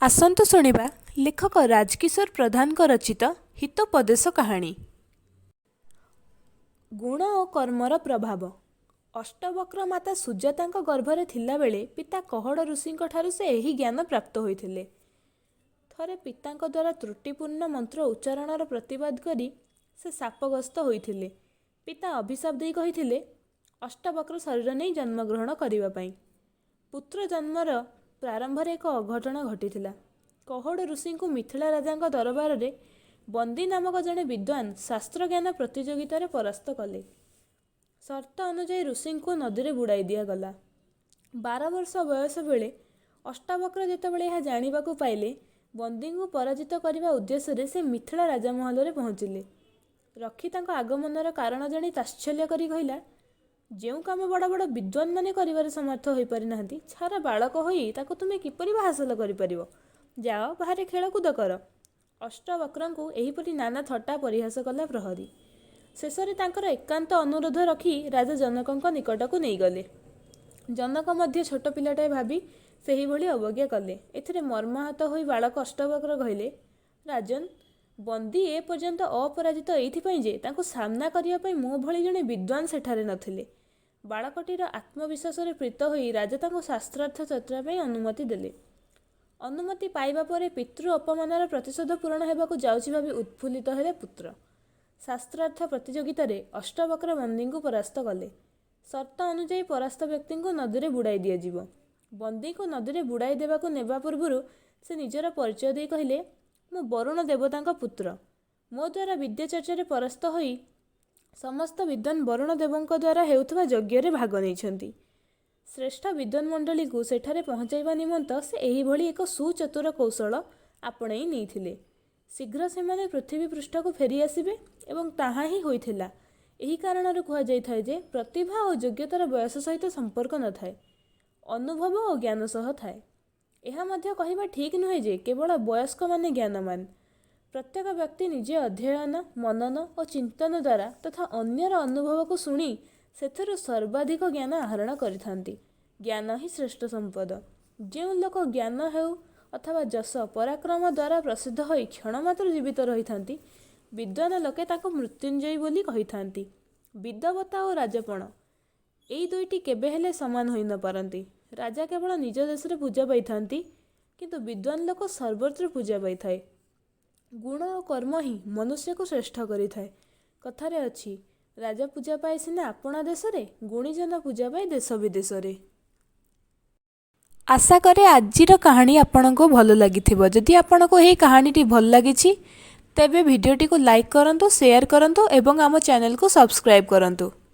ଆସନ୍ତୁ ଶୁଣିବା ଲେଖକ ରାଜକିଶୋର ପ୍ରଧାନଙ୍କ ରଚିତ ହିତୋପଦେଶ କାହାଣୀ। ଗୁଣ ଓ କର୍ମର ପ୍ରଭାବ। ଅଷ୍ଟବକ୍ର ମାତା ସୁଜାତାଙ୍କ ଗର୍ଭରେ ଥିଲାବେଳେ ପିତା କହଡ଼ ଋଷିଙ୍କଠାରୁ ସେ ଏହି ଜ୍ଞାନ ପ୍ରାପ୍ତ ହୋଇଥିଲେ। ଥରେ ପିତାଙ୍କ ଦ୍ୱାରା ତ୍ରୁଟିପୂର୍ଣ୍ଣ ମନ୍ତ୍ର ଉଚ୍ଚାରଣର ପ୍ରତିବାଦ କରି ସେ ଶାପଗ୍ରସ୍ତ ହୋଇଥିଲେ। ପିତା ଅଭିଶାପ ଦେଇ କହିଥିଲେ, ଅଷ୍ଟବକ୍ର ଶରୀର ନେଇ ଜନ୍ମଗ୍ରହଣ କରିବା ପାଇଁ। ପୁତ୍ର ଜନ୍ମର ପ୍ରାରମ୍ଭରେ ଏକ ଅଘଟଣ ଘଟିଥିଲା। କହଡ଼ ଋଷିଙ୍କୁ ମିଥିଳା ରାଜାଙ୍କ ଦରବାରରେ ବନ୍ଦୀ ନାମକ ଜଣେ ବିଦ୍ୱାନ ଶାସ୍ତ୍ରଜ୍ଞାନ ପ୍ରତିଯୋଗିତାରେ ପରାସ୍ତ କଲେ। ସର୍ତ୍ତ ଅନୁଯାୟୀ ଋଷିଙ୍କୁ ନଦୀରେ ବୁଡ଼ାଇ ଦିଆଗଲା। 12 ବର୍ଷ ବୟସ ବେଳେ ଅଷ୍ଟାବକ୍ର ଯେତେବେଳେ ଏହା ଜାଣିବାକୁ ପାଇଲେ, ବନ୍ଦୀଙ୍କୁ ପରାଜିତ କରିବା ଉଦ୍ଦେଶ୍ୟରେ ସେ ମିଥିଳା ରାଜମହଲରେ ପହଞ୍ଚିଲେ। ରକ୍ଷୀ ତାଙ୍କ ଆଗମନର କାରଣ ଜାଣି ତାଚ୍ଛଲ୍ୟ କରି କହିଲା, ଯେଉଁ କାମ ବଡ଼ ବଡ଼ ବିଦ୍ୱାନମାନେ କରିବାରେ ସମର୍ଥ ହୋଇପାରିନାହାନ୍ତି, ଛାର ବାଳକ ହୋଇ ତାକୁ ତୁମେ କିପରି ବା ହାସଲ କରିପାରିବ? ଯାଅ, ବାହାରେ ଖେଳକୁଦ କର। ଅଷ୍ଟବକ୍ରଙ୍କୁ ଏହିପରି ନାନା ଥଟ୍ଟା ପରିହାସ କଲା ପ୍ରହରୀ। ଶେଷରେ ତାଙ୍କର ଏକାନ୍ତ ଅନୁରୋଧ ରଖି ରାଜା ଜନକଙ୍କ ନିକଟକୁ ନେଇଗଲେ। ଜନକ ମଧ୍ୟ ଛୋଟ ପିଲାଟାଏ ଭାବି ସେହିଭଳି ଅବଜ୍ଞା କଲେ। ଏଥିରେ ମର୍ମାହତ ହୋଇ ବାଳକ ଅଷ୍ଟବକ୍ର କହିଲେ, ରାଜନ୍, ବନ୍ଦୀ ଏ ପର୍ଯ୍ୟନ୍ତ ଅପରାଜିତ ଏଇଥିପାଇଁ ଯେ ତାଙ୍କୁ ସାମ୍ନା କରିବା ପାଇଁ ମୋ ଭଳି ଜଣେ ବିଦ୍ୱାନ ସେଠାରେ ନଥିଲେ। ବାଳକଟିର ଆତ୍ମବିଶ୍ୱାସରେ ପ୍ରୀତ ହୋଇ ରାଜା ତାଙ୍କୁ ଶାସ୍ତ୍ରାର୍ଥ ଚର୍ଚ୍ଚା ପାଇଁ ଅନୁମତି ଦେଲେ। ଅନୁମତି ପାଇବା ପରେ ପିତୃ ଅପମାନର ପ୍ରତିଶୋଧ ପୂରଣ ହେବାକୁ ଯାଉଛି ଭାବି ଉତ୍ଫୁଲ୍ଲିତ ହେଲେ ପୁତ୍ର। ଶାସ୍ତ୍ରାର୍ଥ ପ୍ରତିଯୋଗିତାରେ ଅଷ୍ଟବକ୍ର ବନ୍ଦୀଙ୍କୁ ପରାସ୍ତ କଲେ। ସର୍ତ୍ତ ଅନୁଯାୟୀ ପରାସ୍ତ ବ୍ୟକ୍ତିଙ୍କୁ ନଦୀରେ ବୁଡ଼ାଇ ଦିଆଯିବ। ବନ୍ଦୀଙ୍କୁ ନଦୀରେ ବୁଡ଼ାଇ ଦେବାକୁ ନେବା ପୂର୍ବରୁ ସେ ନିଜର ପରିଚୟ ଦେଇ କହିଲେ, ମୁଁ ବରୁଣ ଦେବତାଙ୍କ ପୁତ୍ର। ମୋ ଦ୍ୱାରା ବିଦ୍ୟା ଚର୍ଚ୍ଚାରେ ପରାସ୍ତ ହୋଇ ସମସ୍ତ ବିଦ୍ୱାନ ବରୁଣ ଦେବଙ୍କ ଦ୍ୱାରା ହେଉଥିବା ଯଜ୍ଞରେ ଭାଗ ନେଇଛନ୍ତି। ଶ୍ରେଷ୍ଠ ବିଦ୍ୱାନ ମଣ୍ଡଳୀକୁ ସେଠାରେ ପହଞ୍ଚାଇବା ନିମନ୍ତ ସେ ଏହିଭଳି ଏକ ସୁଚତୁର କୌଶଳ ଆପଣେଇ ନେଇଥିଲେ। ଶୀଘ୍ର ସେମାନେ ପୃଥିବୀ ପୃଷ୍ଠକୁ ଫେରି ଆସିବେ ଏବଂ ତାହା ହିଁ ହୋଇଥିଲା। ଏହି କାରଣରୁ କୁହାଯାଇଥାଏ ଯେ ପ୍ରତିଭା ଓ ଯୋଗ୍ୟତାର ବୟସ ସହିତ ସମ୍ପର୍କ ନଥାଏ, ଅନୁଭବ ଓ ଜ୍ଞାନ ସହ ଥାଏ। ଏହା ମଧ୍ୟ କହିବା ଠିକ୍ ନୁହେଁ ଯେ କେବଳ ବୟସ୍କମାନେ ଜ୍ଞାନବାନ। ପ୍ରତ୍ୟେକ ବ୍ୟକ୍ତି ନିଜେ ଅଧ୍ୟୟନ, ମନନ ଓ ଚିନ୍ତନ ଦ୍ୱାରା ତଥା ଅନ୍ୟର ଅନୁଭବକୁ ଶୁଣି ସେଥିରୁ ସର୍ବାଧିକ ଜ୍ଞାନ ଆହରଣ କରିଥାନ୍ତି। ଜ୍ଞାନ ହିଁ ଶ୍ରେଷ୍ଠ ସମ୍ପଦ। ଯେଉଁ ଲୋକ ଜ୍ଞାନ ହେଉ ଅଥବା ଯଶ, ପରାକ୍ରମ ଦ୍ୱାରା ପ୍ରସିଦ୍ଧ ହୋଇ କ୍ଷଣମାତ୍ର ଜୀବିତ ରହିଥାନ୍ତି, ବିଦ୍ୱାନ ଲୋକେ ତାଙ୍କୁ ମୃତ୍ୟୁଞ୍ଜୟୀ ବୋଲି କହିଥାନ୍ତି। ବିଦ୍ବତ୍ତା ଓ ରାଜପଣ, ଏଇ ଦୁଇଟି କେବେ ହେଲେ ସମାନ ହୋଇ ନ ପାରନ୍ତି। ରାଜା କେବଳ ନିଜ ଦେଶରେ ପୂଜା ପାଇଥାନ୍ତି, କିନ୍ତୁ ବିଦ୍ୱାନ ଲୋକ ସର୍ବତ୍ର ପୂଜା ପାଇଥାଏ। ଗୁଣ ଓ କର୍ମ ହିଁ ମନୁଷ୍ୟକୁ ଶ୍ରେଷ୍ଠ କରିଥାଏ। କଥାରେ ଅଛି, ରାଜା ପୂଜା ପାଏ ସିନା ଆପଣା ଦେଶରେ, ଗୁଣୀଜନ ପୂଜା ପାଏ ଦେଶ ବିଦେଶରେ। ଆଶା କରେ ଆଜିର କାହାଣୀ ଆପଣଙ୍କୁ ଭଲ ଲାଗିଥିବ। ଯଦି ଆପଣଙ୍କୁ ଏହି କାହାଣୀଟି ଭଲ ଲାଗିଛି, ତେବେ ଭିଡ଼ିଓଟିକୁ ଲାଇକ୍ କରନ୍ତୁ, ସେୟାର କରନ୍ତୁ ଏବଂ ଆମ ଚ୍ୟାନେଲକୁ ସବସ୍କ୍ରାଇବ୍ କରନ୍ତୁ।